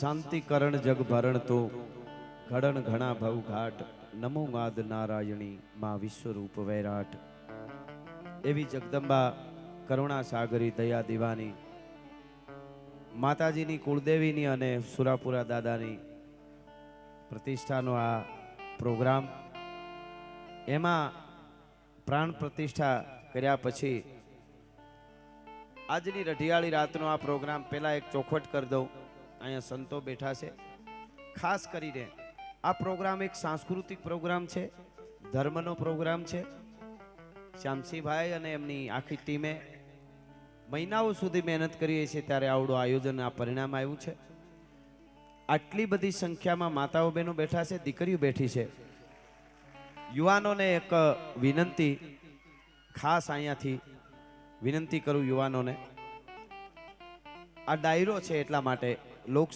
શાંતિ કરણ જગ ભરણ તો ઘડણ ઘણા ભવ ઘાટ નમો ગાદ નારાયણી માં વિશ્વરૂપ વૈરાટ એવી જગદંબા કરુણા સાગરી દયા દીવાની માતાજીની કુળદેવીની અને સુરાપુરા દાદાની પ્રતિષ્ઠાનો આ પ્રોગ્રામ એમાં પ્રાણ પ્રતિષ્ઠા કર્યા પછી આજની રઢિયાળી રાતનો આ પ્રોગ્રામ પહેલા એક ચોખવટ કરી દઉં. અહીંયા સંતો બેઠા છે. ખાસ કરીને આ પ્રોગ્રામ એક સાંસ્કૃતિક પ્રોગ્રામ છે, ધર્મનો પ્રોગ્રામ છે. શ્યામસિંહભાઈ અને એમની આખી ટીમે મહિનાઓ સુધી મહેનત કરીએ છીએ ત્યારે આવડું આયોજન આ પરિણામ આવ્યું છે. આટલી બધી સંખ્યામાં માતાઓ બહેનો બેઠા છે, દીકરીઓ બેઠી છે. યુવાનોને એક વિનંતી, ખાસ અહીંયાથી વિનંતી કરું યુવાનોને, આ ડાયરો છે એટલા માટે લોક